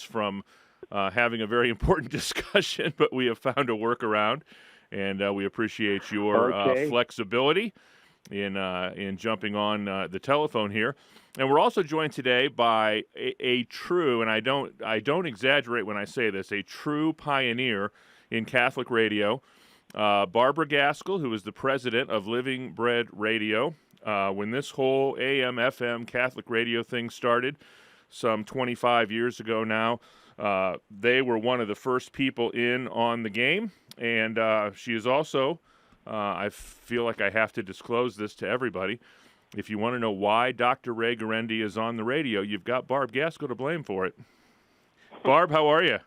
from having a very important discussion, but we have found a workaround, and we appreciate your flexibility in jumping on the telephone here. And we're also joined today by a true, and I don't exaggerate when I say this, a true pioneer in Catholic radio, Barbara Gaskell, who is the president of Living Bread Radio. When this whole AM/FM Catholic radio thing started some 25 years ago now, they were one of the first people in on the game, and she is also, I feel like I have to disclose this to everybody, if you want to know why Dr. Ray Guarendi is on the radio, you've got Barb Gaskell to blame for it. Barb, how are you?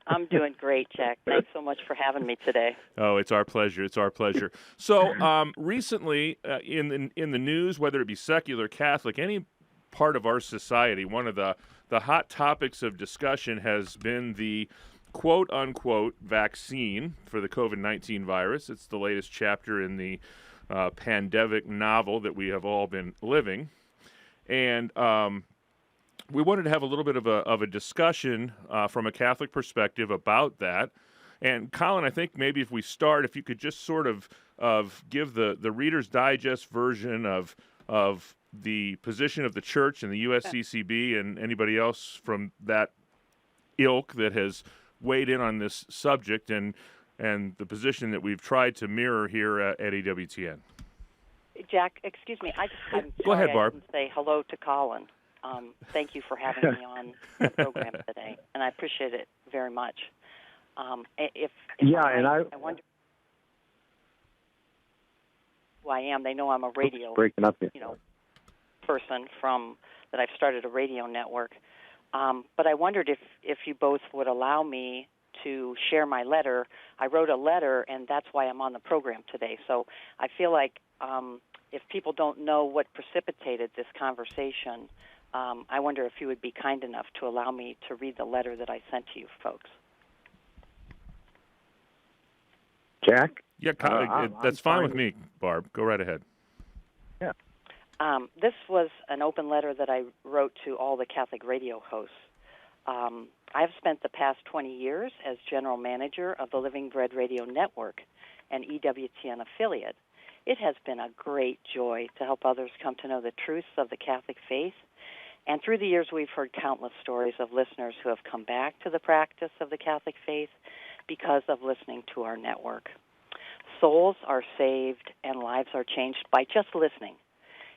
I'm doing great, Jack. Thanks so much for having me today. Oh, it's our pleasure. It's our pleasure. So recently in the news, whether it be secular, Catholic, any part of our society, one of the hot topics of discussion has been the quote-unquote vaccine for the COVID-19 virus. It's the latest chapter in the pandemic novel that we have all been living. And we wanted to have a little bit of a discussion from a Catholic perspective about that. And Colin, I think maybe if we start, if you could just sort of give the Reader's Digest version of the position of the Church and the USCCB and anybody else from that ilk that has weighed in on this subject and the position that we've tried to mirror here at EWTN. Jack, excuse me. I'm sorry. Go ahead, Barb. I didn't say hello to Colin. Thank you for having me on the program today, and I appreciate it very much. I wonder who I am. They know I'm a radio person from that. I've started a radio network, but I wondered if you both would allow me to share my letter. I wrote a letter, and that's why I'm on the program today. So I feel like if people don't know what precipitated this conversation, I wonder if you would be kind enough to allow me to read the letter that I sent to you folks. Jack? Yeah, that's fine with me, Barb. Go right ahead. Yeah. This was an open letter that I wrote to all the Catholic radio hosts. I've spent the past 20 years as general manager of the Living Bread Radio Network, an EWTN affiliate. It has been a great joy to help others come to know the truths of the Catholic faith. And through the years, we've heard countless stories of listeners who have come back to the practice of the Catholic faith because of listening to our network. Souls are saved and lives are changed by just listening.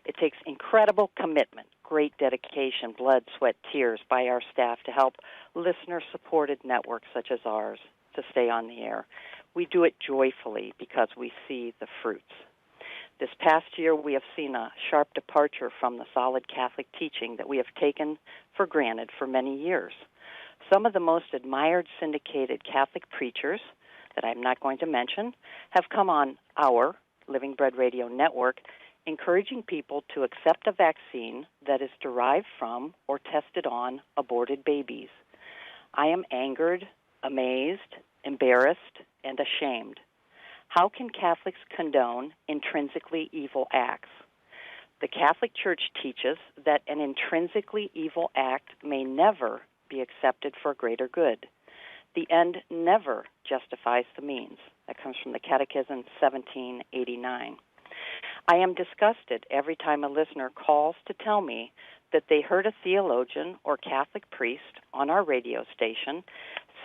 It takes incredible commitment, great dedication, blood, sweat, tears by our staff to help listener-supported networks such as ours to stay on the air. We do it joyfully because we see the fruits. This past year, we have seen a sharp departure from the solid Catholic teaching that we have taken for granted for many years. Some of the most admired syndicated Catholic preachers, that I'm not going to mention, have come on our Living Bread Radio Network, encouraging people to accept a vaccine that is derived from or tested on aborted babies. I am angered, amazed, embarrassed, and ashamed. How can Catholics condone intrinsically evil acts? The Catholic Church teaches that an intrinsically evil act may never be accepted for greater good. The end never justifies the means. That comes from the Catechism 1789. I am disgusted every time a listener calls to tell me that they heard a theologian or Catholic priest on our radio station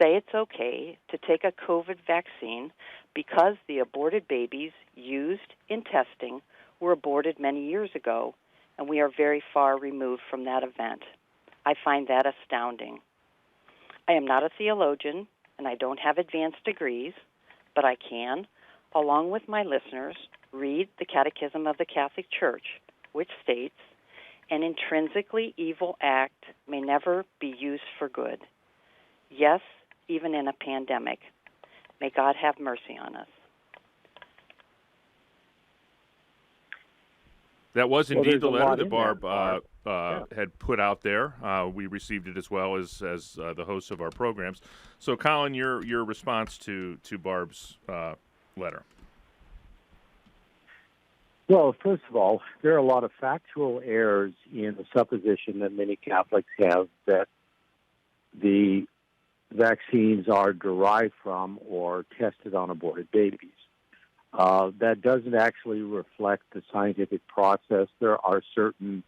say it's okay to take a COVID vaccine because the aborted babies used in testing were aborted many years ago, and we are very far removed from that event. I find that astounding. I am not a theologian, and I don't have advanced degrees, but I can, along with my listeners, read the Catechism of the Catholic Church, which states, an intrinsically evil act may never be used for good. Yes, even in a pandemic. May God have mercy on us. That was indeed the letter that Barb had put out there. We received it as well as the hosts of our programs. So, Colin, your response to Barb's letter. Well, first of all, there are a lot of factual errors in the supposition that many Catholics have that the vaccines are derived from or tested on aborted babies. That doesn't actually reflect the scientific process. There are certain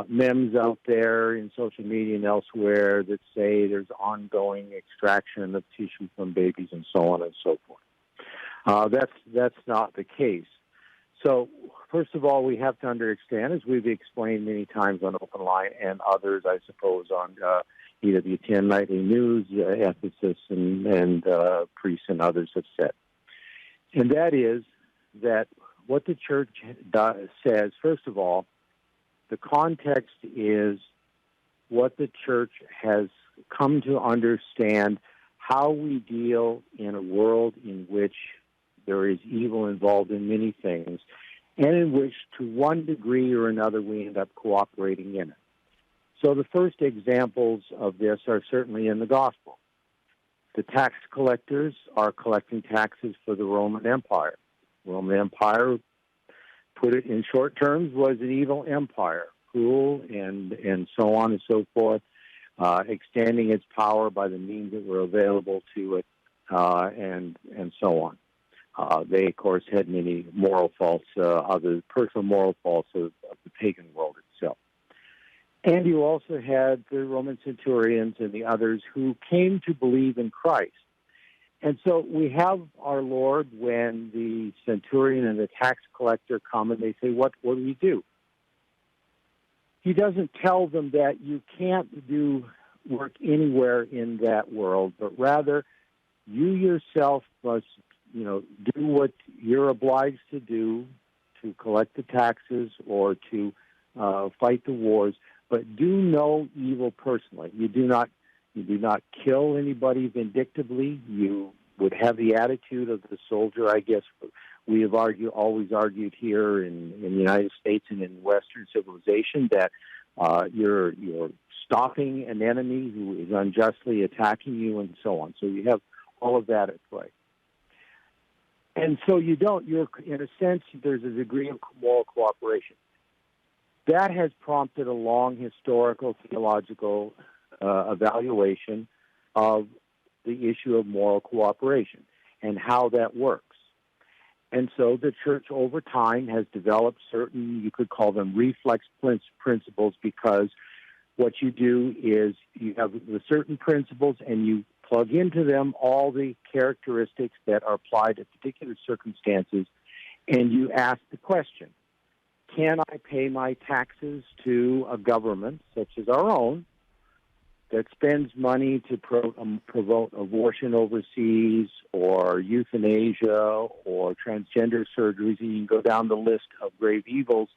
memes out there in social media and elsewhere that say there's ongoing extraction of tissue from babies and so on and so forth. That's not the case. So, first of all, we have to understand, as we've explained many times on Open Line and others, I suppose, on EWTN Nightly News, ethicists and priests and others have said. And that is that what the church says, first of all, the context is what the church has come to understand how we deal in a world in which there is evil involved in many things, and in which, to one degree or another, we end up cooperating in it. So the first examples of this are certainly in the gospel. The tax collectors are collecting taxes for the Roman Empire. The Roman Empire, put it in short terms, was an evil empire, cruel and so on and so forth, extending its power by the means that were available to it, and so on. They, of course, had many moral faults, other personal moral faults of the pagan world itself. And you also had the Roman centurions and the others who came to believe in Christ. And so we have our Lord when the centurion and the tax collector come and they say, what do we do? He doesn't tell them that you can't do work anywhere in that world, but rather you yourself must do what you're obliged to do to collect the taxes or to fight the wars, but do no evil personally. You do not kill anybody vindictively. You would have the attitude of the soldier, I guess. We have always argued here in the United States and in Western civilization that you're stopping an enemy who is unjustly attacking you and so on. So you have all of that at play. And so you're, in a sense, there's a degree of moral cooperation. That has prompted a long historical, theological evaluation of the issue of moral cooperation and how that works. And so the church over time has developed certain, you could call them reflex principles, because what you do is you have the certain principles and you plug into them all the characteristics that are applied to particular circumstances, and you ask the question, can I pay my taxes to a government, such as our own, that spends money to promote abortion overseas or euthanasia or transgender surgeries, and you can go down the list of grave evils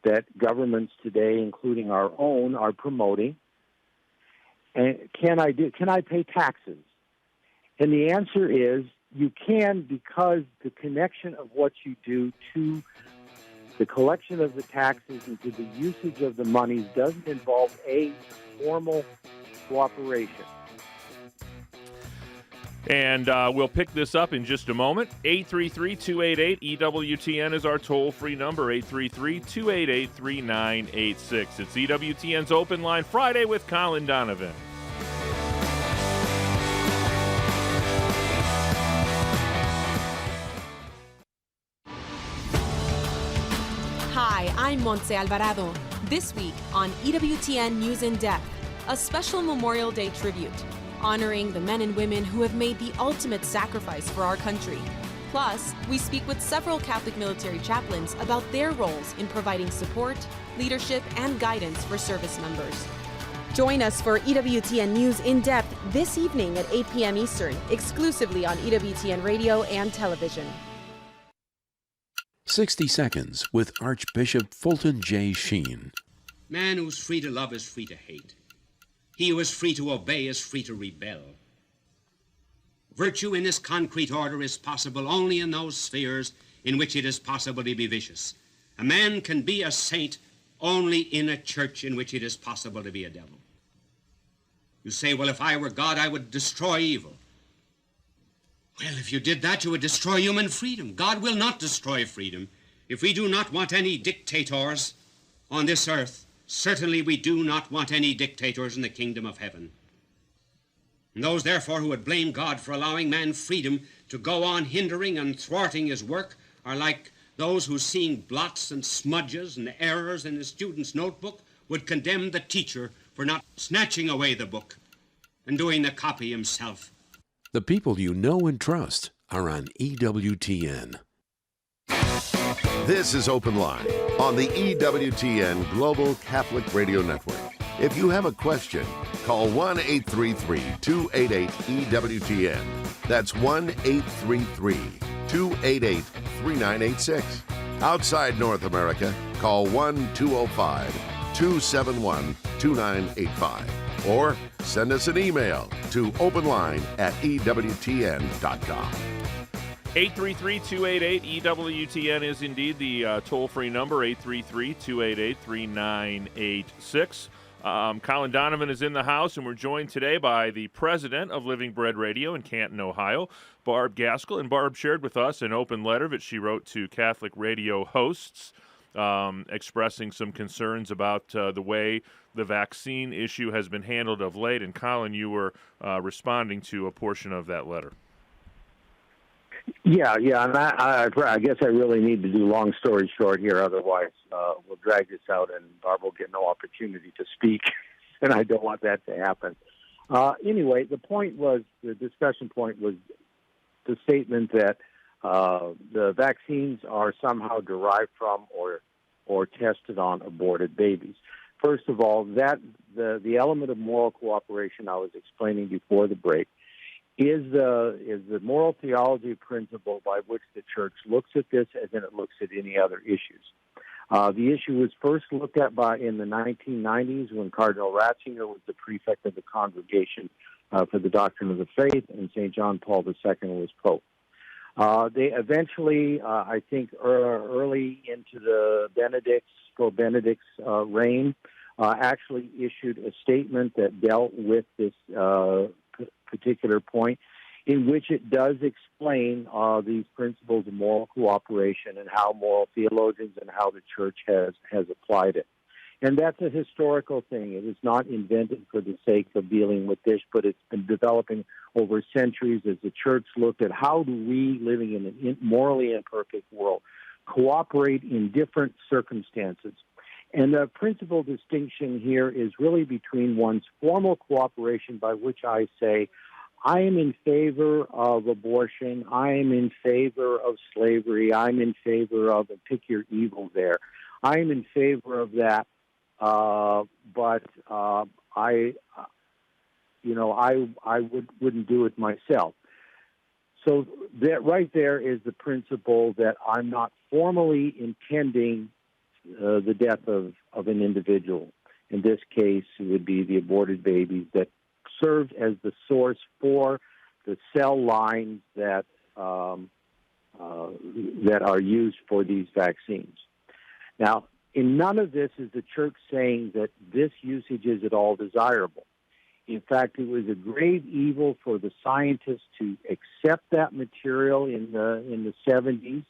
that governments today, including our own, are promoting. And can I pay taxes? And the answer is you can, because the connection of what you do to the collection of the taxes and to the usage of the monies doesn't involve a formal cooperation. And we'll pick this up in just a moment. 833-288-EWTN is our toll-free number, 833-288-3986. It's EWTN's Open Line Friday with Colin Donovan. Hi, I'm Montse Alvarado. This week on EWTN News in Depth, a special Memorial Day tribute, honoring the men and women who have made the ultimate sacrifice for our country. Plus, we speak with several Catholic military chaplains about their roles in providing support, leadership, and guidance for service members. Join us for EWTN News in Depth this evening at 8 p.m. Eastern, exclusively on EWTN Radio and Television. 60 Seconds with Archbishop Fulton J. Sheen. Man who's free to love is free to hate. He who is free to obey is free to rebel. Virtue in this concrete order is possible only in those spheres in which it is possible to be vicious. A man can be a saint only in a church in which it is possible to be a devil. You say, well, if I were God, I would destroy evil. Well, if you did that, you would destroy human freedom. God will not destroy freedom. If we do not want any dictators on this earth, certainly we do not want any dictators in the kingdom of heaven. And those, therefore, who would blame God for allowing man freedom to go on hindering and thwarting his work are like those who, seeing blots and smudges and errors in the student's notebook, would condemn the teacher for not snatching away the book and doing the copy himself. The people you know and trust are on EWTN. This is Open Line on the EWTN Global Catholic Radio Network. If you have a question, call 1-833-288-EWTN. That's 1-833-288-3986. Outside North America, call 1-205-271-2985. Or send us an email to openline@EWTN.com. 833-288-EWTN is indeed the toll-free number, 833-288-3986. Colin Donovan is in the house, and we're joined today by the president of Living Bread Radio in Canton, Ohio, Barb Gaskell. And Barb shared with us an open letter that she wrote to Catholic radio hosts expressing some concerns about the way the vaccine issue has been handled of late. And Colin, you were responding to a portion of that letter. Yeah, and I guess I really need to do long story short here, otherwise we'll drag this out and Barb will get no opportunity to speak, and I don't want that to happen. Anyway, the discussion point was the statement that the vaccines are somehow derived from or tested on aborted babies. First of all, that the element of moral cooperation I was explaining before the break is the moral theology principle by which the Church looks at this as it looks at any other issues. The issue was first looked at in the 1990s when Cardinal Ratzinger was the prefect of the Congregation for the Doctrine of the Faith, and St. John Paul II was Pope. They eventually, I think, early into the Pope Benedict's reign, actually issued a statement that dealt with this particular point, in which it does explain these principles of moral cooperation and how moral theologians and how the Church has applied it. And that's a historical thing. It was not invented for the sake of dealing with this, but it's been developing over centuries as the Church looked at how do we, living in a morally imperfect world, cooperate in different circumstances. And the principal distinction here is really between one's formal cooperation, by which I say, I am in favor of abortion, I am in favor of slavery, I'm in favor of, and pick your evil there, I am in favor of that, but I wouldn't do it myself. So that right there is the principle that I'm not formally intending the death of an individual. In this case, it would be the aborted babies that served as the source for the cell lines that are used for these vaccines. Now, in none of this is the Church saying that this usage is at all desirable. In fact, it was a grave evil for the scientists to accept that material in the 70s,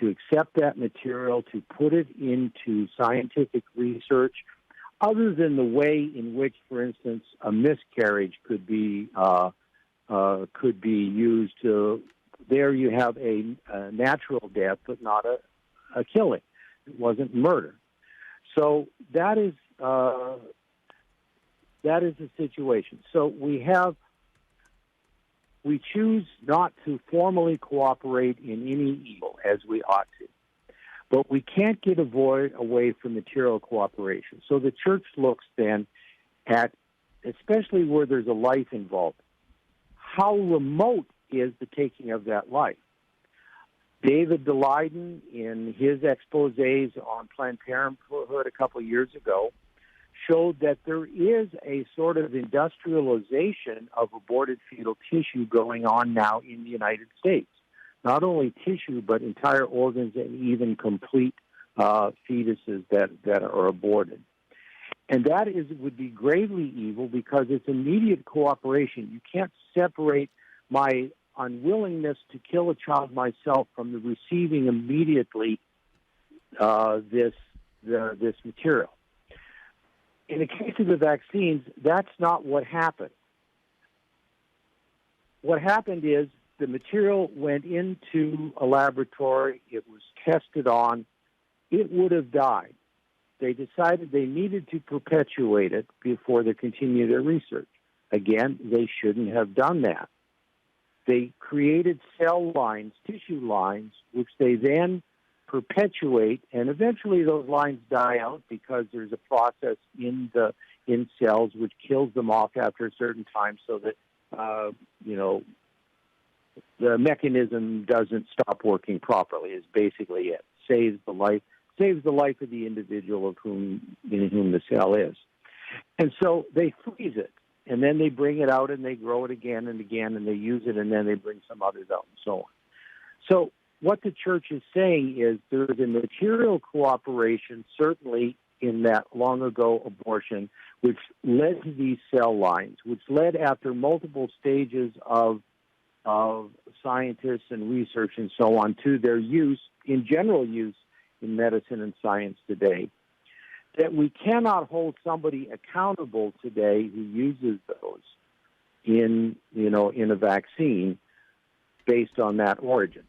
to accept that material, to put it into scientific research, other than the way in which, for instance, a miscarriage could be used to. There you have a natural death, but not a killing. It wasn't murder. So that is the situation. So we choose not to formally cooperate in any evil as we ought to. But we can't get away from material cooperation. So the Church looks then at, especially where there's a life involved, how remote is the taking of that life? David DeLeyden, in his exposés on Planned Parenthood a couple of years ago, showed that there is a sort of industrialization of aborted fetal tissue going on now in the United States. Not only tissue, but entire organs and even complete fetuses that are aborted. And that would be gravely evil because it's immediate cooperation. You can't separate my unwillingness to kill a child myself from the receiving immediately this material. In the case of the vaccines, that's not what happened. what happened is the material went into a laboratory. It was tested on. It would have died. They decided they needed to perpetuate it before they continued their research. Again, they shouldn't have done that. They created cell lines, tissue lines, which they then perpetuate, and eventually those lines die out because there's a process in cells which kills them off after a certain time, so that the mechanism doesn't stop working properly. Is basically it. Saves the life of the individual in whom the cell is. And so they freeze it, and then they bring it out and they grow it again and again, and they use it, and then they bring some others out and so on. So what the church is saying is there is a material cooperation, certainly in that long ago abortion, which led to these cell lines, which led after multiple stages of scientists and research and so on to their use, in general use, in medicine and science today, that we cannot hold somebody accountable today who uses those in a vaccine based on that origin.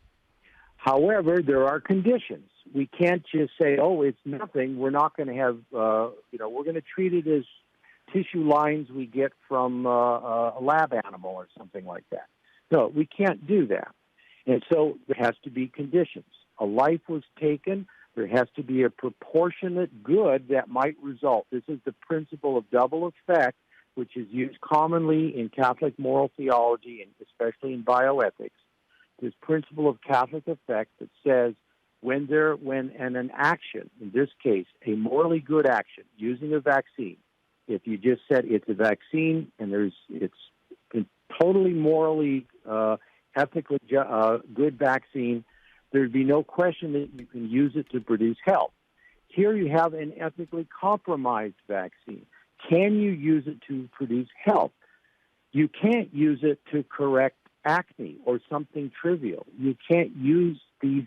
However, there are conditions. We can't just say, oh, it's nothing. We're not going to have, we're going to treat it as tissue lines we get from a lab animal or something like that. No, we can't do that. And so there has to be conditions. A life was taken. There has to be a proportionate good that might result. This is the principle of double effect, which is used commonly in Catholic moral theology and especially in bioethics. This principle of Catholic effect that says when an action, in this case, a morally good action, using a vaccine, if you just said it's a vaccine and it's totally morally, ethically good vaccine, there'd be no question that you can use it to produce health. Here you have an ethically compromised vaccine. Can you use it to produce health? You can't use it to correct acne or something trivial. You can't use these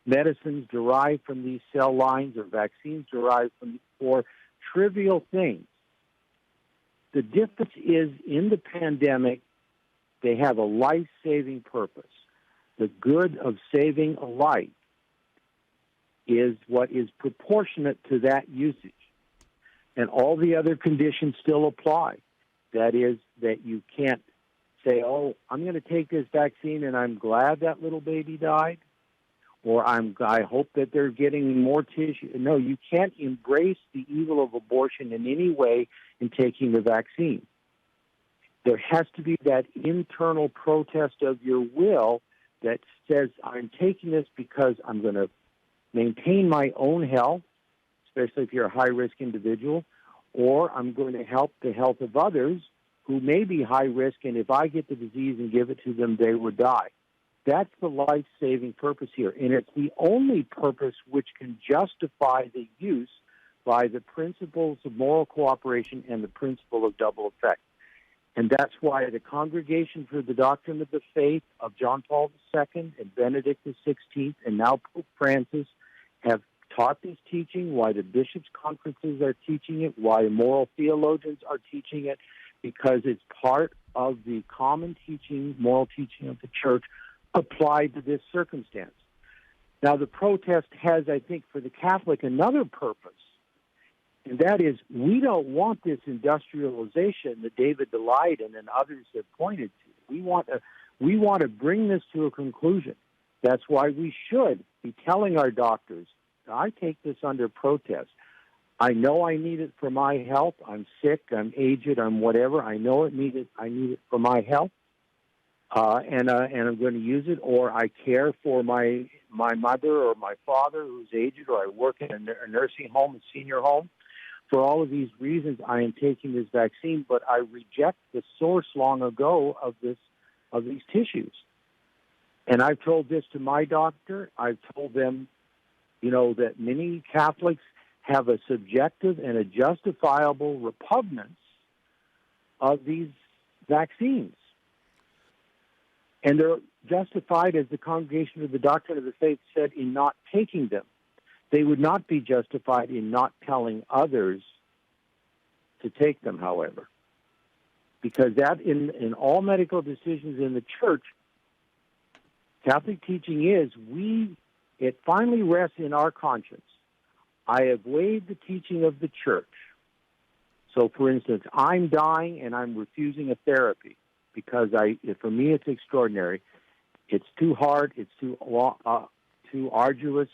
medicines derived from these cell lines or vaccines derived from for trivial things. The difference is in the pandemic, they have a life-saving purpose. The good of saving a life is what is proportionate to that usage. And all the other conditions still apply. That is, that you can't say, oh, I'm going to take this vaccine and I'm glad that little baby died, or I hope that they're getting more tissue. No, you can't embrace the evil of abortion in any way in taking the vaccine. There has to be that internal protest of your will that says, I'm taking this because I'm going to maintain my own health, especially if you're a high-risk individual, or I'm going to help the health of others who may be high risk, and if I get the disease and give it to them, they would die. That's the life-saving purpose here, and it's the only purpose which can justify the use by the principles of moral cooperation and the principle of double effect. And that's why the Congregation for the Doctrine of the Faith of John Paul II and Benedict XVI and now Pope Francis have taught this teaching, why the bishops' conferences are teaching it, why moral theologians are teaching it, because it's part of the common teaching, moral teaching of the Church applied to this circumstance. Now, the protest has, I think, for the Catholic another purpose, and that is we don't want this industrialization that David DeLayden and others have pointed to. We want to bring this to a conclusion. That's why we should be telling our doctors, I take this under protest. I know I need it for my health. I'm sick, I'm aged, I'm whatever. I know I need it for my health, and I'm going to use it. Or I care for my mother or my father who's aged, or I work in a nursing home, a senior home. For all of these reasons, I am taking this vaccine, but I reject the source long ago of these tissues. And I've told this to my doctor. I've told them, that many Catholics have a subjective and a justifiable repugnance of these vaccines. And they're justified, as the Congregation of the Doctrine of the Faith said, in not taking them. They would not be justified in not telling others to take them, however. because that in all medical decisions in the church, Catholic teaching is it finally rests in our conscience. I have weighed the teaching of the church. So, for instance, I'm dying and I'm refusing a therapy because for me it's extraordinary. It's too hard. It's too arduous.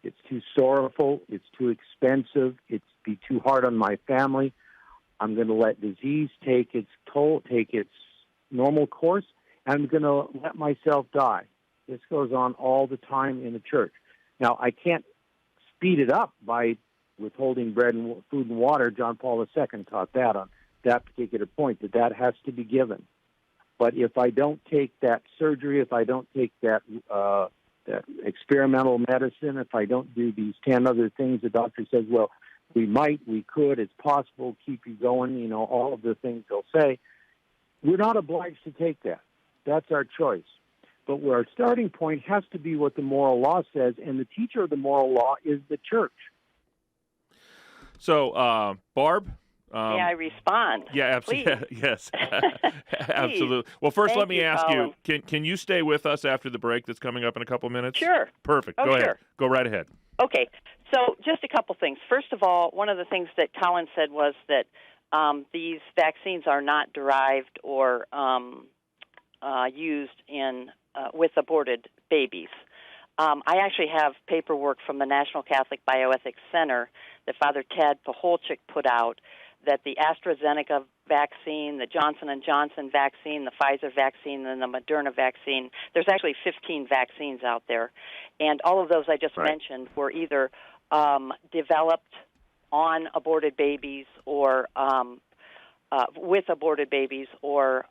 It's too sorrowful. It's too expensive. It's be too hard on my family. I'm going to let disease take its toll, take its normal course, and I'm going to let myself die. This goes on all the time in the church. Now, I can't speed it up by withholding bread and food and water. John Paul II taught that on that particular point, that has to be given. But if I don't take that surgery, if I don't take that experimental medicine, if I don't do these 10 other things, the doctor says, well, we could, it's possible, keep you going, all of the things they'll say. We're not obliged to take that. That's our choice. But our starting point has to be what the moral law says, and the teacher of the moral law is the church. So, Barb? May I respond? Yeah, absolutely. Yes, absolutely. Well, first, let me ask you: Can you stay with us after the break that's coming up in a couple of minutes? Sure. Perfect. Go ahead. Go right ahead. Okay. So, just a couple things. First of all, one of the things that Colin said was that these vaccines are not derived or used with aborted babies. I actually have paperwork from the National Catholic Bioethics Center that Father Tad Pacholczyk put out, that the AstraZeneca vaccine, the Johnson & Johnson vaccine, the Pfizer vaccine, and the Moderna vaccine, there's actually 15 vaccines out there. And all of those I just mentioned were either developed on aborted babies or with aborted babies or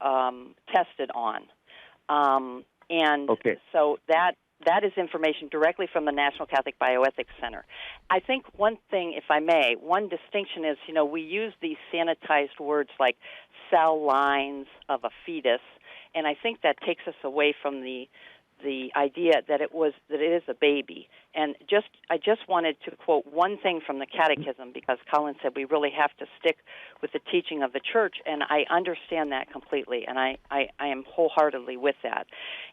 tested on. So that is information directly from the National Catholic Bioethics Center. I think one thing, if I may, one distinction is, we use these sanitized words like cell lines of a fetus, and I think that takes us away from the idea that it is a baby. And I just wanted to quote one thing from the Catechism, because Colin said we really have to stick with the teaching of the Church, and I understand that completely, and I am wholeheartedly with that.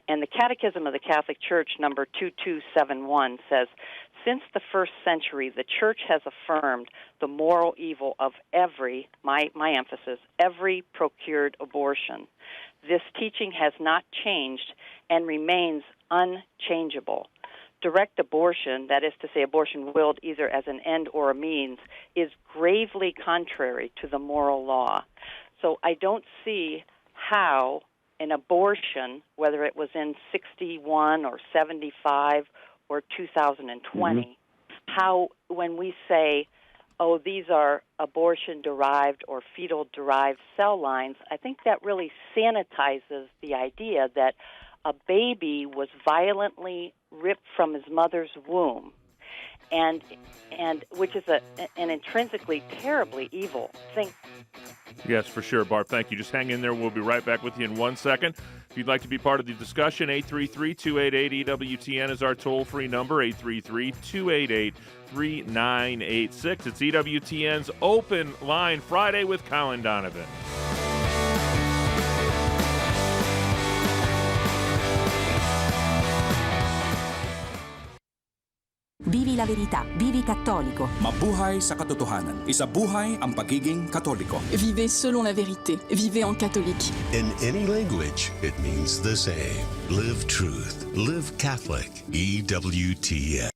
And the Catechism of the Catholic Church, number 2271, says, since the first century, the Church has affirmed the moral evil of every, my emphasis, every procured abortion. This teaching has not changed and remains unchangeable. Direct abortion, that is to say abortion willed either as an end or a means, is gravely contrary to the moral law. So I don't see how an abortion, whether it was in 61 or 75 or 2020, how when we say, oh, these are abortion-derived or fetal-derived cell lines, I think that really sanitizes the idea that a baby was violently ripped from his mother's womb, and which is an intrinsically terribly evil thing. Yes, for sure, Barb. Thank you. Just hang in there. We'll be right back with you in 1 second. If you'd like to be part of the discussion, 833-288-EWTN is our toll-free number, 833-288-3986. It's EWTN's Open Line Friday with Colin Donovan. Vivi la verità, vivi cattolico. Mabuhay sa katotohanan. Isabuhay ang pagiging katoliko. Vivez selon la vérité. Vivez en catholique. In any language, it means the same. Live truth. Live Catholic. EWTN.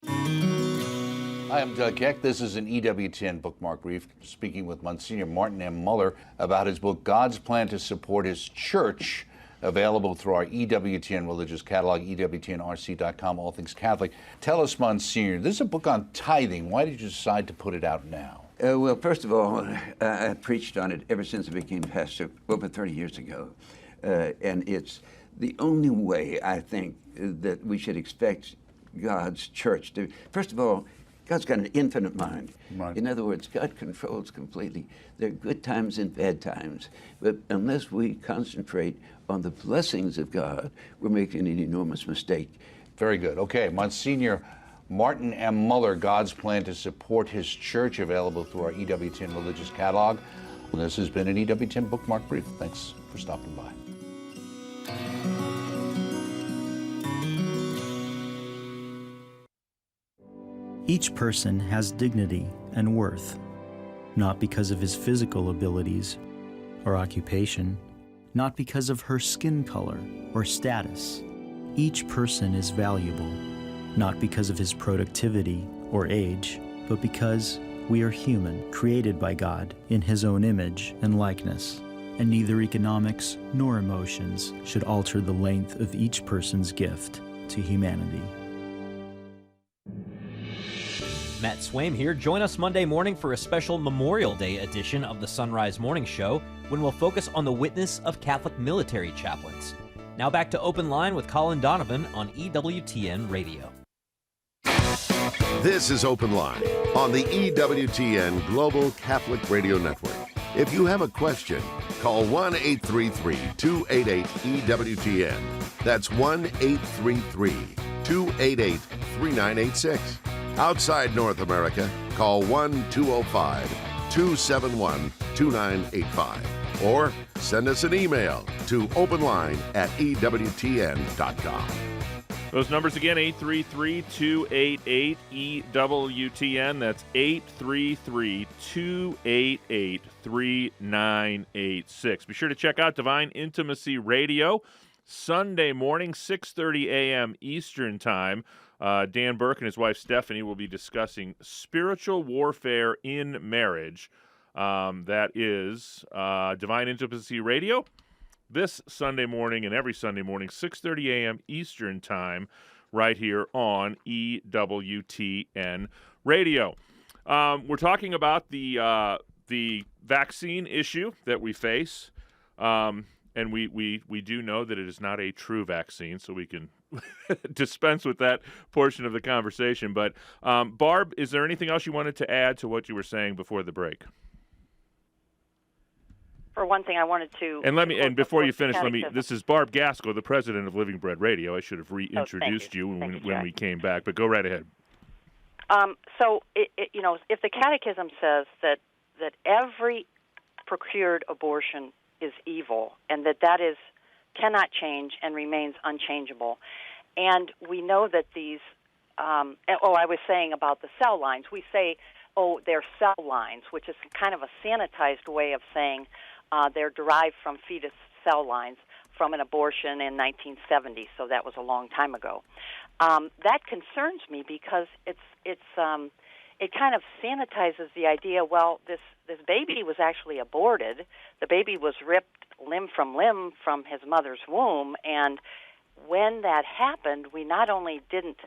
Hi, I'm Doug Keck. This is an EWTN bookmark brief speaking with Monsignor Martin M. Muller about his book, God's Plan to Support His Church, available through our EWTN religious catalog, EWTNRC.com, all things Catholic. Tell us, Monsignor, this is a book on tithing. Why did you decide to put it out now? Well, first of all, I preached on it ever since I became pastor over 30 years ago. And it's the only way, I think, that we should expect God's church to. First of all, God's got an infinite mind. Right. In other words, God controls completely. There are good times and bad times. But unless we concentrate on the blessings of God, we're making an enormous mistake. Very good. Okay, Monsignor Martin M. Muller, God's Plan to Support His Church, available through our EWTN religious catalog. This has been an EWTN Bookmark Brief. Thanks for stopping by. Each person has dignity and worth, not because of his physical abilities or occupation, not because of her skin color or status. Each person is valuable, not because of his productivity or age, but because we are human, created by God in His own image and likeness, and neither economics nor emotions should alter the length of each person's gift to humanity. Matt Swaim here. Join us Monday morning for a special Memorial Day edition of the Sunrise Morning Show, when we'll focus on the witness of Catholic military chaplains. Now back to Open Line with Colin Donovan on EWTN Radio. This is Open Line on the EWTN Global Catholic Radio Network. If you have a question, call 1-833-288-EWTN. That's 1-833-288-3986. Outside North America, call 1-205-271-2985. Or send us an email to openline@EWTN.com. Those numbers again, 833-288-EWTN. That's 833-288-3986. Be sure to check out Divine Intimacy Radio, Sunday morning, 6:30 a.m. Eastern Time. Dan Burke and his wife Stephanie will be discussing spiritual warfare in marriage. That is Divine Intimacy Radio this Sunday morning and every Sunday morning, 6:30 a.m. Eastern Time, right here on EWTN Radio. We're talking about the vaccine issue that we face, and we do know that it is not a true vaccine, so we can dispense with that portion of the conversation. But Barb, is there anything else you wanted to add to what you were saying before the break? For one thing, I wanted to... And before you finish, this is Barb Gaskell, the president of Living Bread Radio. I should have reintroduced you when we came back, but go right ahead. If the Catechism says that every procured abortion is evil, and that is cannot change and remains unchangeable, and we know that these... I was saying about the cell lines. We say, they're cell lines, which is kind of a sanitized way of saying they're derived from fetus cell lines from an abortion in 1970, so that was a long time ago. That concerns me because it kind of sanitizes the idea, this baby was actually aborted. The baby was ripped limb from his mother's womb, and when that happened, we not only didn't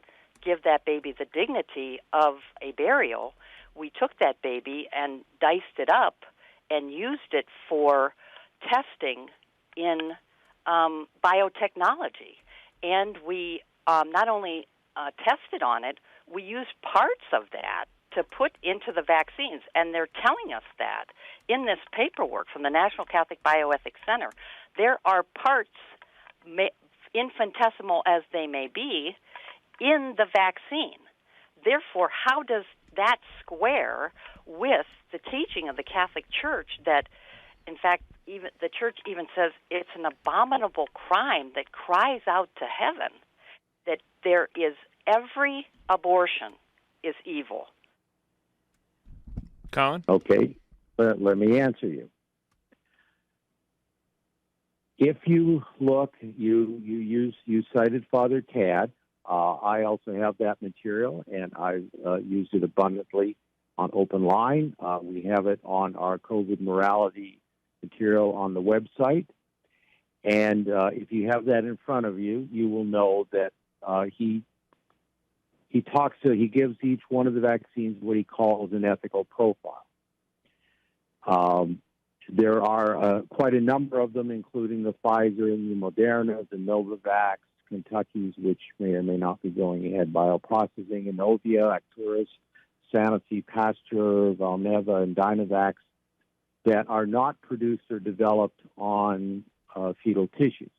give that baby the dignity of a burial, we took that baby and diced it up and used it for testing in biotechnology. And we not only tested on it, we used parts of that to put into the vaccines. And they're telling us that in this paperwork from the National Catholic Bioethics Center. There are parts, infinitesimal as they may be, in the vaccine. Therefore, how does that square with the teaching of the Catholic Church that, in fact, even the Church even says it's an abominable crime that cries out to heaven, that there is every abortion is evil? Colin? Okay, let me answer you. If you look, you cited Father Tad. I also have that material, and I've used it abundantly on Open Line. We have it on our COVID morality material on the website. And if you have that in front of you, you will know that he gives each one of the vaccines what he calls an ethical profile. There are quite a number of them, including the Pfizer and the Moderna, the Novavax, Kentucky's, which may or may not be going ahead, bioprocessing, Inovia, Arcturus, Sanofi, Pasteur, Valneva, and Dynavax, that are not produced or developed on fetal tissues.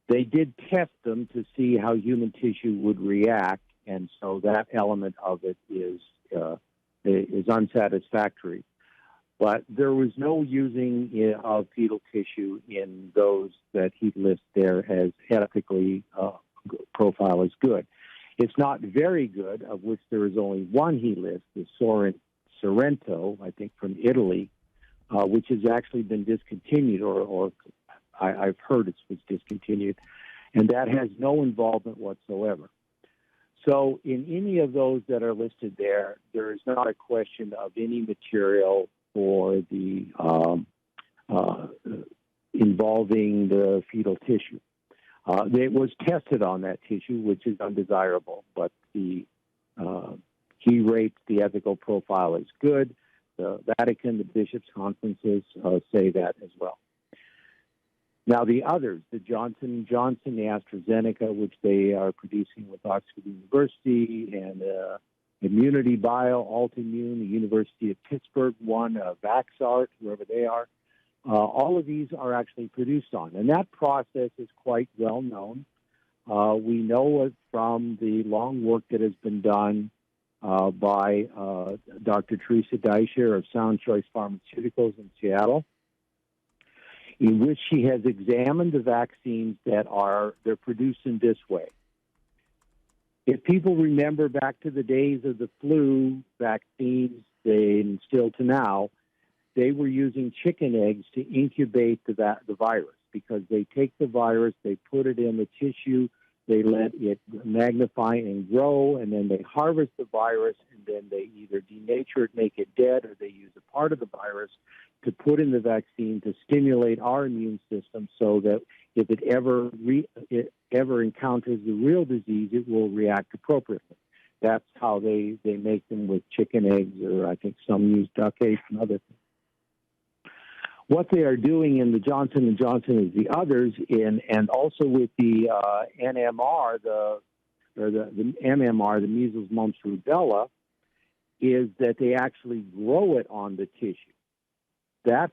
They did test them to see how human tissue would react, and so that element of it is unsatisfactory. But there was no using of fetal tissue in those that he lists there as ethically profile as good. It's not very good, of which there is only one he lists, the Sorrento, I think from Italy, which has actually been discontinued, or I've heard it was discontinued, and that has no involvement whatsoever. So in any of those that are listed there, there is not a question of any material for the involving the fetal tissue. It was tested on that tissue, which is undesirable, but he rates the ethical profile as good. The Vatican, the bishops' conferences say that as well. Now, the others, the Johnson & Johnson, the AstraZeneca, which they are producing with Oxford University, and Immunity Bio, Altimmune, the University of Pittsburgh, Vaxart, whoever they are, all of these are actually produced on. And that process is quite well known. We know it from the long work that has been done by Dr. Teresa Deisher of Sound Choice Pharmaceuticals in Seattle, in which she has examined the vaccines they're produced in this way. If people remember back to the days of the flu vaccines, and still to now, they were using chicken eggs to incubate the virus, because they take the virus, they put it in the tissue, they let it magnify and grow, and then they harvest the virus, and then they either denature it, make it dead, or they use a part of the virus to put in the vaccine to stimulate our immune system so that if it ever encounters the real disease, it will react appropriately. That's how they make them with chicken eggs, or I think some use duck eggs and other things. What they are doing in the Johnson & Johnson is the others, and also with the NMR, the MMR, the measles, mumps, rubella, is that they actually grow it on the tissue. That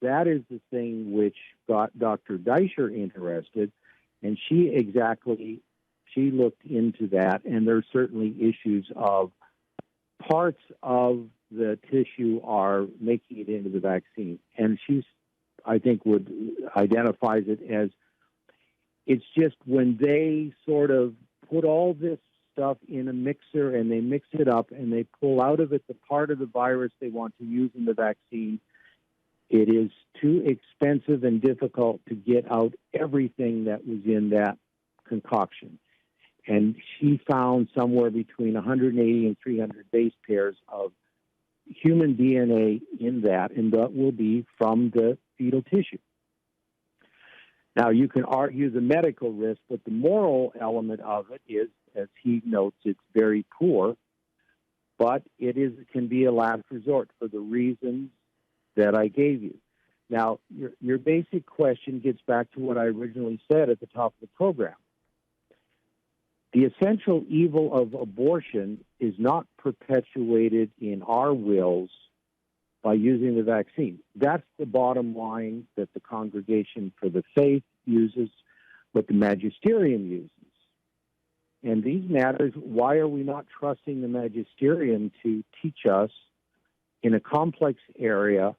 is the thing which got Dr. Deisher interested, and she looked into that, and there's certainly issues of parts of the tissue are making it into the vaccine. And I think, identifies it as, it's just when they sort of put all this stuff in a mixer and they mix it up and they pull out of it the part of the virus they want to use in the vaccine, it is too expensive and difficult to get out everything that was in that concoction. And she found somewhere between 180 and 300 base pairs of human DNA in that, and that will be from the fetal tissue. Now, you can argue the medical risk, but the moral element of it is, as he notes, it's very poor, but it can be a last resort for the reasons that I gave you. Now, your basic question gets back to what I originally said at the top of the program. The essential evil of abortion is not perpetuated in our wills by using the vaccine. That's the bottom line that the Congregation for the Faith uses, what the magisterium uses. And these matters, why are we not trusting the magisterium to teach us in a complex area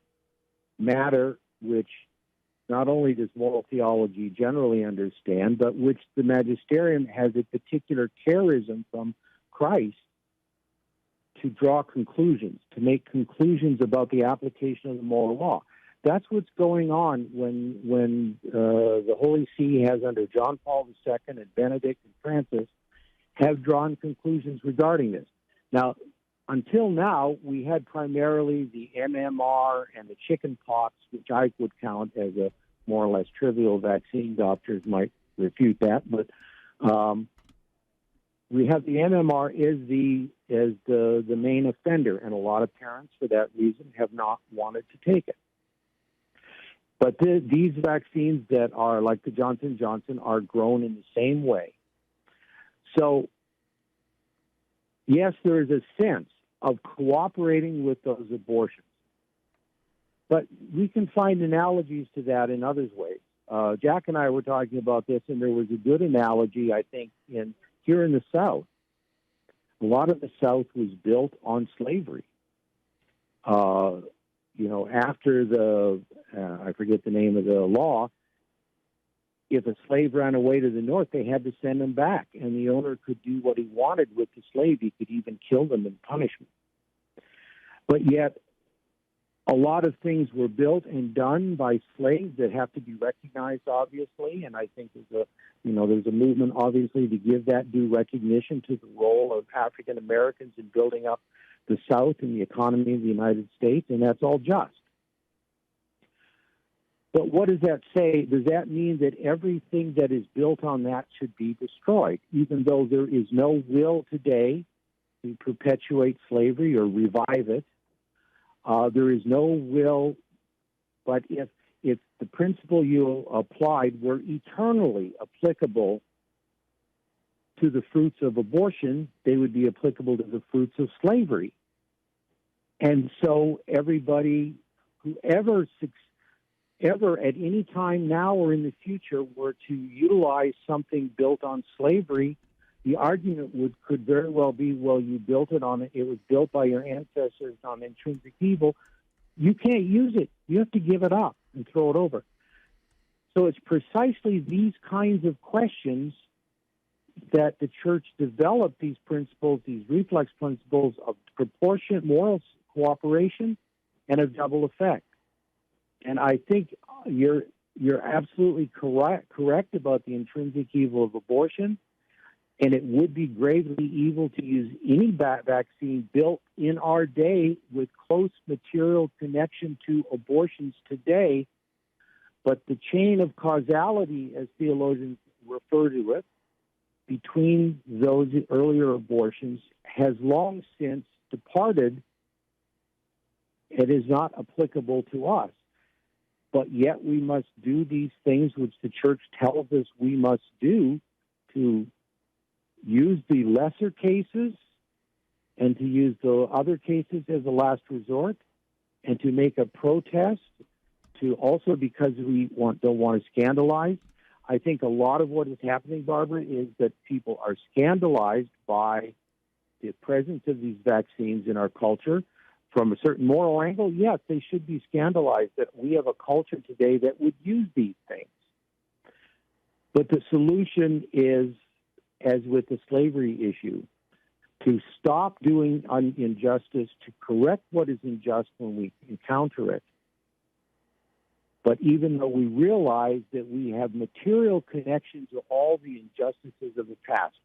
matter which not only does moral theology generally understand, but which the magisterium has a particular charism from Christ to draw conclusions, to make conclusions about the application of the moral law. That's what's going on when the Holy See has, under John Paul II and Benedict and Francis, have drawn conclusions regarding this. Now, until now, we had primarily the MMR and the chicken pox, which I would count as a more or less trivial vaccine. Doctors might refute that, but we have the MMR as the main offender, and a lot of parents, for that reason, have not wanted to take it. But these vaccines that are like the Johnson & Johnson are grown in the same way. So, yes, there is a sense of cooperating with those abortions. But we can find analogies to that in other ways. Jack and I were talking about this, and there was a good analogy, I think, here in the South. A lot of the South was built on slavery. after the, I forget the name of the law, if a slave ran away to the north, they had to send him back, and the owner could do what he wanted with the slave. He could even kill them in punishment. But yet, a lot of things were built and done by slaves that have to be recognized, obviously, and I think there's a movement, obviously, to give that due recognition to the role of African Americans in building up the South and the economy of the United States, and that's all just. But what does that say? Does that mean that everything that is built on that should be destroyed, even though there is no will today to perpetuate slavery or revive it? There is no will, but if the principle you applied were eternally applicable to the fruits of abortion, they would be applicable to the fruits of slavery. And so everybody, whoever at any time now or in the future were to utilize something built on slavery, the argument could very well be, well, you built it on it was built by your ancestors on intrinsic evil. You can't use it. You have to give it up and throw it over. So it's precisely these kinds of questions that the church developed, these principles, these reflex principles of proportionate moral cooperation and of double effect. And I think you're absolutely correct about the intrinsic evil of abortion, and it would be gravely evil to use any vaccine built in our day with close material connection to abortions today. But the chain of causality, as theologians refer to it, between those earlier abortions has long since departed. It is not applicable to us. But yet we must do these things which the church tells us we must do to use the lesser cases and to use the other cases as a last resort and to make a protest, to also because we don't want to scandalize. I think a lot of what is happening, Barbara, is that people are scandalized by the presence of these vaccines in our culture. From a certain moral angle, yes, they should be scandalized that we have a culture today that would use these things. But the solution is, as with the slavery issue, to stop doing injustice, to correct what is unjust when we encounter it. But even though we realize that we have material connection to all the injustices of the past,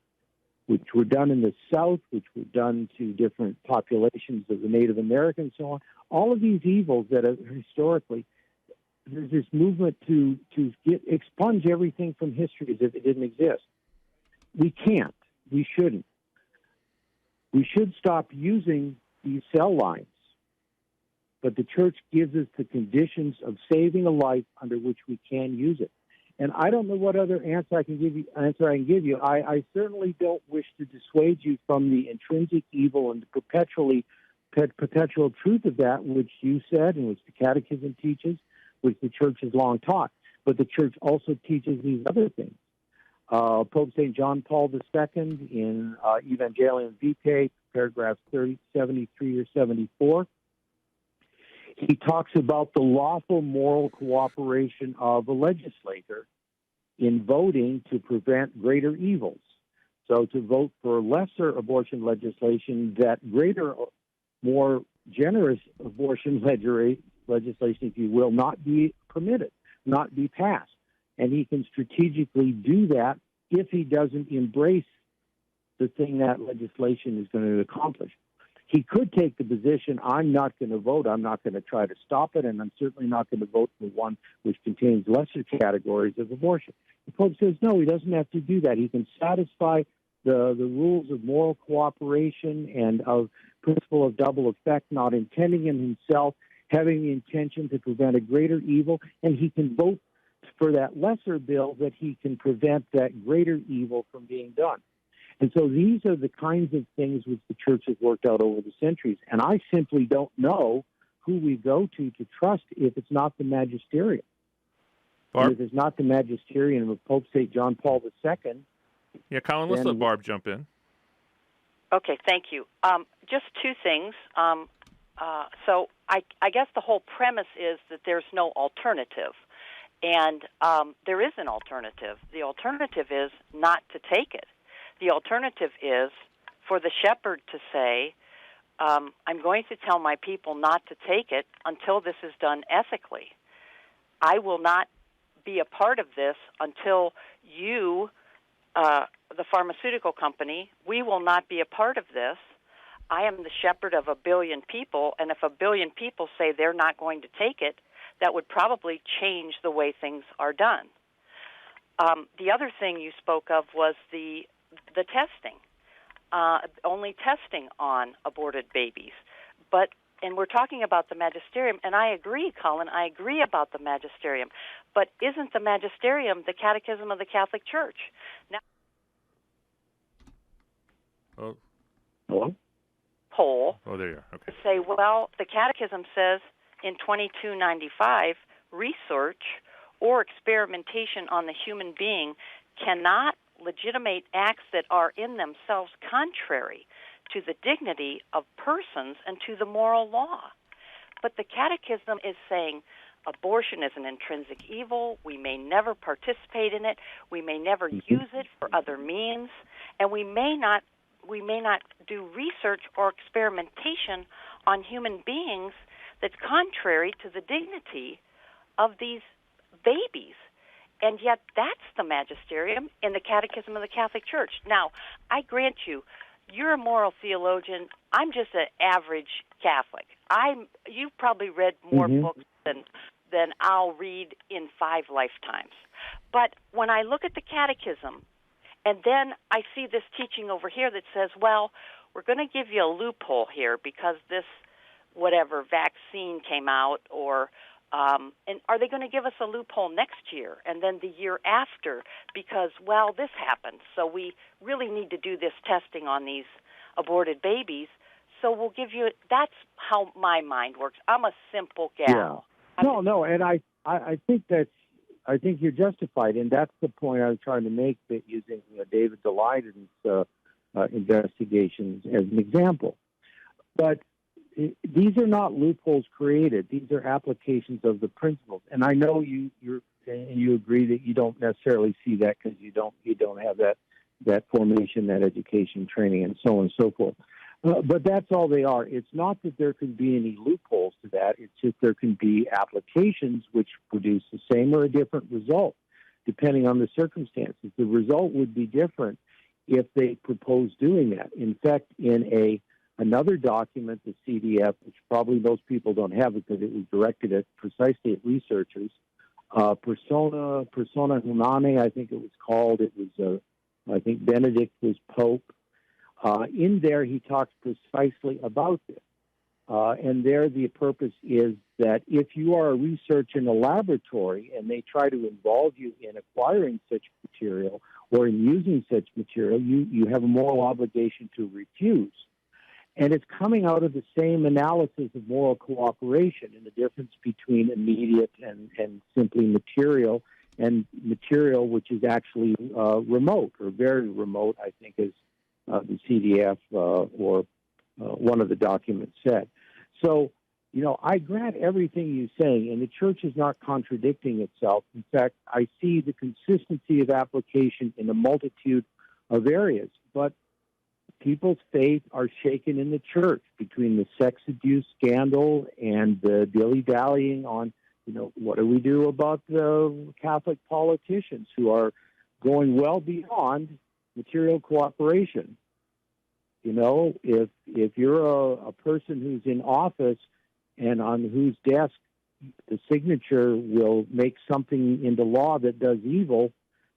which were done in the South, which were done to different populations of the Native Americans, and so on, all of these evils that are historically, there's this movement to expunge everything from history as if it didn't exist. We can't. We shouldn't. We should stop using these cell lines. But the church gives us the conditions of saving a life under which we can use it. And I don't know what other answer I can give you. I certainly don't wish to dissuade you from the intrinsic evil and the perpetual truth of that, which you said and which the Catechism teaches, which the church has long taught. But the church also teaches these other things. Pope St. John Paul II in Evangelium Vitae, paragraphs 73 or 74, he talks about the lawful moral cooperation of a legislator in voting to prevent greater evils. So to vote for lesser abortion legislation, that greater, more generous abortion legislation, if you will, not be permitted, not be passed. And he can strategically do that if he doesn't embrace the thing that legislation is going to accomplish. He could take the position, I'm not going to vote, I'm not going to try to stop it, and I'm certainly not going to vote for one which contains lesser categories of abortion. The Pope says, no, he doesn't have to do that. He can satisfy the rules of moral cooperation and of principle of double effect, not intending in himself, having the intention to prevent a greater evil, and he can vote for that lesser bill that he can prevent that greater evil from being done. And so these are the kinds of things which the church has worked out over the centuries. And I simply don't know who we go to trust if it's not the magisterium. If it's not the magisterium of Pope St. John Paul II. Yeah, Colin, let's let Barb jump in. Okay, thank you. Just two things. So I guess the whole premise is that there's no alternative. And there is an alternative. The alternative is not to take it. The alternative is for the shepherd to say, I'm going to tell my people not to take it until this is done ethically. I will not be a part of this until you, the pharmaceutical company, we will not be a part of this. I am the shepherd of 1 billion people, and if 1 billion people say they're not going to take it, that would probably change the way things are done. The other thing you spoke of was the testing, only testing on aborted babies. And we're talking about the magisterium, and I agree, Colin, I agree about the magisterium. But isn't the magisterium the catechism of the Catholic Church? Now, Hello? Poll. Oh, there you are. Okay. Say, well, the catechism says in 2295, research or experimentation on the human being cannot legitimate acts that are in themselves contrary to the dignity of persons and to the moral law. But the catechism is saying abortion is an intrinsic evil. We may never participate in it. We may never use it for other means, and we may not do research or experimentation on human beings that's contrary to the dignity of these babies. And yet that's the magisterium in the Catechism of the Catholic Church. Now, I grant you, you're a moral theologian. I'm just an average Catholic. You've probably read more books than I'll read in 5 lifetimes. But when I look at the Catechism, and then I see this teaching over here that says, well, we're going to give you a loophole here because this whatever vaccine came out, or and are they going to give us a loophole next year and then the year after because, well, this happened, so we really need to do this testing on these aborted babies, so we'll give you – that's how my mind works. I'm a simple gal. Yeah. No, and I think that's – I think you're justified, and that's the point I was trying to make, that using David Daleidon's investigations as an example. But these are not loopholes created; these are applications of the principles. And I know you agree that you don't necessarily see that because you don't have that formation, that education, training, and so on and so forth. But that's all they are. It's not that there can be any loopholes to that. It's just there can be applications which produce the same or a different result, depending on the circumstances. The result would be different if they propose doing that. In fact, in another document, the CDF, which probably most people don't have because it was directed at precisely at researchers, Persona Humanae, I think it was called. It was, I think Benedict was Pope. In there, he talks precisely about this. And there, the purpose is that if you are a researcher in a laboratory and they try to involve you in acquiring such material or in using such material, you have a moral obligation to refuse. And it's coming out of the same analysis of moral cooperation and the difference between immediate and simply material, and material which is actually remote or very remote, I think, is the CDF or one of the documents said. So, I grant everything you're saying, and the church is not contradicting itself. In fact, I see the consistency of application in a multitude of areas. But people's faith are shaken in the church between the sex abuse scandal and the dilly-dallying on, what do we do about the Catholic politicians who are going well beyond material cooperation. If you're a person who's in office and on whose desk the signature will make something into law that does evil,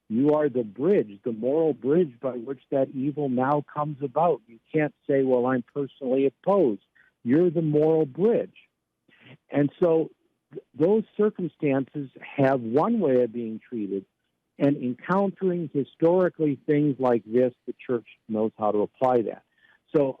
you are the bridge, the moral bridge by which that evil now comes about. You can't say, well, I'm personally opposed. You're the moral bridge. And so those circumstances have one way of being treated, and encountering historically things like this, the church knows how to apply that. So,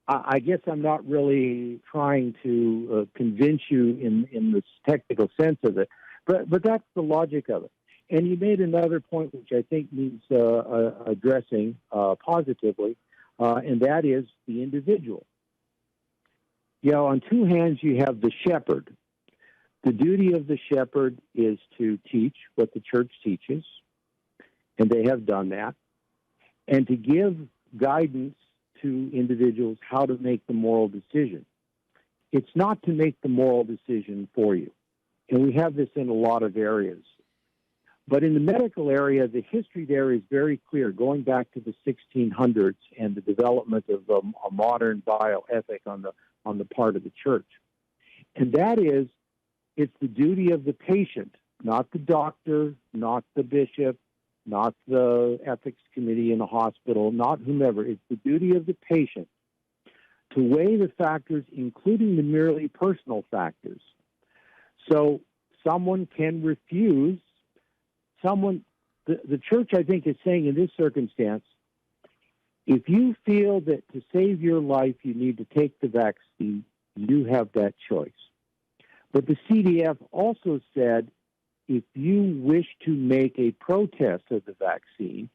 I guess I'm not really trying to convince you in the technical sense of it, but that's the logic of it. And you made another point which I think needs addressing positively, and that is the individual. on two hands, you have the shepherd. The duty of the shepherd is to teach what the church teaches, and they have done that, and to give guidance to individuals how to make the moral decision. It's not to make the moral decision for you. And we have this in a lot of areas. But in the medical area, the history there is very clear, going back to the 1600s and the development of a modern bioethic on the part of the church. And that is, it's the duty of the patient, not the doctor, not the bishop, not the ethics committee in the hospital, not whomever. It's the duty of the patient to weigh the factors, including the merely personal factors. So someone can refuse. The church, I think, is saying in this circumstance, if you feel that to save your life you need to take the vaccine, you have that choice. But the CDF also said, if you wish to make a protest of the vaccine,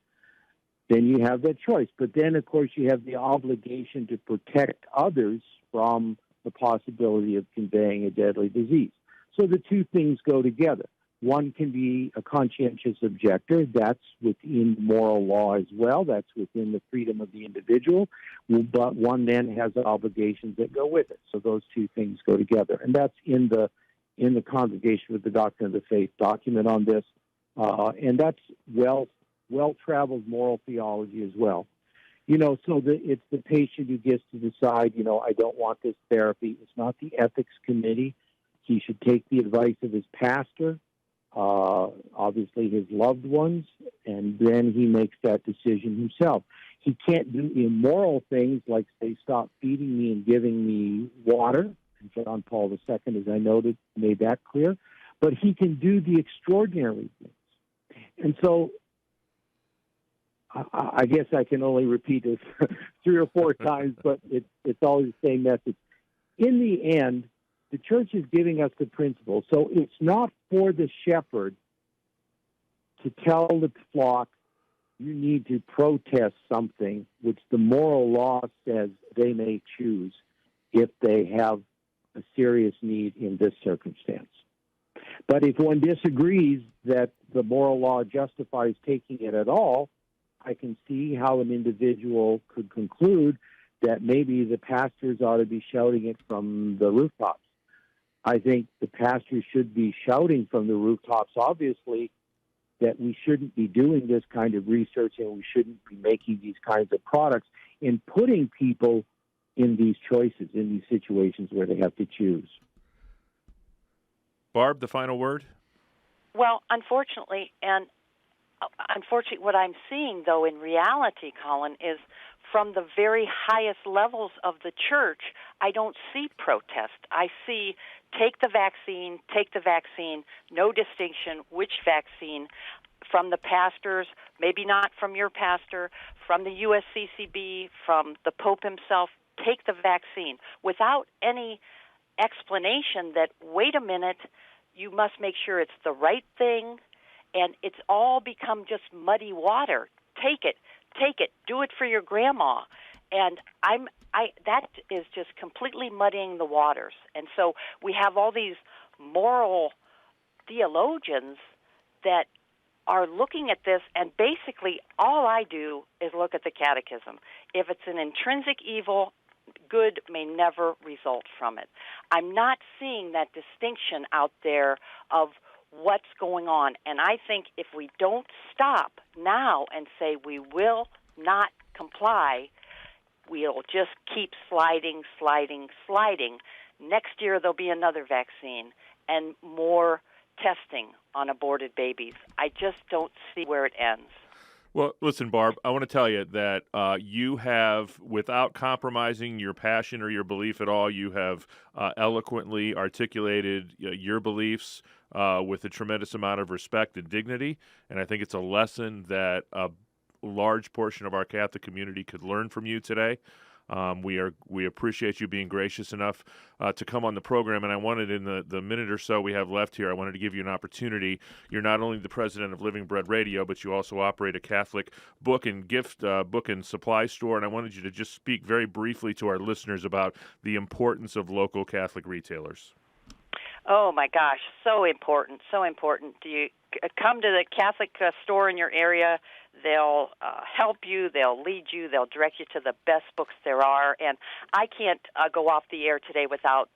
then you have that choice. But then, of course, you have the obligation to protect others from the possibility of conveying a deadly disease. So the two things go together. One can be a conscientious objector. That's within moral law as well. That's within the freedom of the individual. But one then has obligations that go with it. So those two things go together. And that's in the Congregation with the Doctrine of the Faith document on this. And that's well-traveled moral theology as well. So it's the patient who gets to decide, I don't want this therapy. It's not the ethics committee. He should take the advice of his pastor, obviously his loved ones, and then he makes that decision himself. He can't do immoral things like, say, stop feeding me and giving me water. John Paul II, as I noted, made that clear. But he can do the extraordinary things. And so I guess I can only repeat this 3 or 4 times, but it's always the same message. In the end, the church is giving us the principle. So it's not for the shepherd to tell the flock, you need to protest something which the moral law says they may choose if they have a serious need in this circumstance. But if one disagrees that the moral law justifies taking it at all, I can see how an individual could conclude that maybe the pastors ought to be shouting it from the rooftops. I think the pastors should be shouting from the rooftops, obviously, that we shouldn't be doing this kind of research and we shouldn't be making these kinds of products and putting people in these choices, in these situations where they have to choose. Barb, the final word? Well, unfortunately, what I'm seeing, though, in reality, Colin, is from the very highest levels of the church, I don't see protest. I see take the vaccine, no distinction which vaccine, from the pastors, maybe not from your pastor, from the USCCB, from the Pope himself, take the vaccine without any explanation that, wait a minute, you must make sure it's the right thing, and it's all become just muddy water. Take it, do it for your grandma. And that is just completely muddying the waters. And so we have all these moral theologians that are looking at this, and basically all I do is look at the catechism. If it's an intrinsic evil, good may never result from it. I'm not seeing that distinction out there of what's going on. And I think if we don't stop now and say we will not comply, we'll just keep sliding. Next year there'll be another vaccine and more testing on aborted babies. I just don't see where it ends. Well, listen, Barb, I want to tell you that you have, without compromising your passion or your belief at all, you have eloquently articulated your beliefs with a tremendous amount of respect and dignity. And I think it's a lesson that a large portion of our Catholic community could learn from you today. We appreciate you being gracious enough to come on the program, and I wanted, in the minute or so we have left here, I wanted to give you an opportunity. You're not only the president of Living Bread Radio, but you also operate a Catholic book and gift book and supply store, and I wanted you to just speak very briefly to our listeners about the importance of local Catholic retailers. Oh, my gosh, so important, so important. You come to the Catholic store in your area. They'll help you, they'll lead you, they'll direct you to the best books there are. And I can't go off the air today without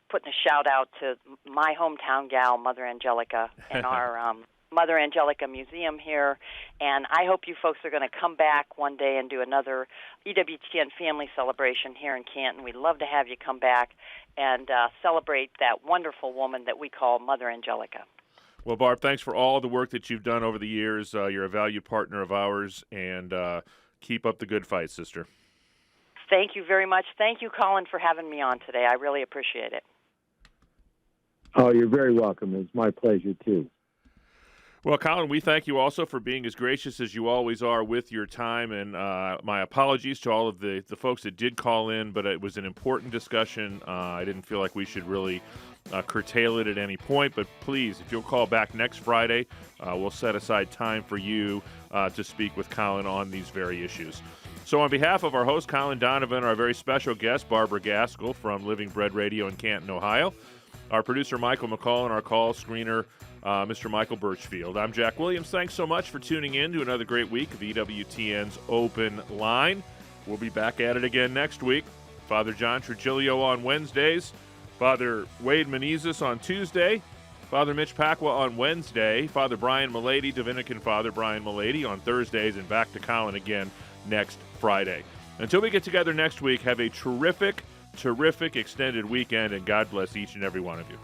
putting a shout-out to my hometown gal, Mother Angelica, and our Mother Angelica Museum here. And I hope you folks are going to come back one day and do another EWTN family celebration here in Canton. We'd love to have you come back and celebrate that wonderful woman that we call Mother Angelica. Well, Barb, thanks for all the work that you've done over the years. You're a valued partner of ours, and keep up the good fight, sister. Thank you very much. Thank you, Colin, for having me on today. I really appreciate it. Oh, you're very welcome. It's my pleasure, too. Well, Colin, we thank you also for being as gracious as you always are with your time, and my apologies to all of the folks that did call in, but it was an important discussion. I didn't feel like we should really curtail it at any point, but please, if you'll call back next Friday, we'll set aside time for you to speak with Colin on these very issues. So on behalf of our host, Colin Donovan, our very special guest, Barbara Gaskell from Living Bread Radio in Canton, Ohio, our producer, Michael McCall, and our call screener, Mr. Michael Birchfield. I'm Jack Williams. Thanks so much for tuning in to another great week of EWTN's Open Line. We'll be back at it again next week. Father John Trujillo on Wednesdays, Father Wade Menezes on Tuesday, Father Mitch Pacwa on Wednesday, Father Brian Milady, Dominican Father Brian Milady on Thursdays, and back to Colin again next Friday. Until we get together next week, have a terrific extended weekend, and God bless each and every one of you.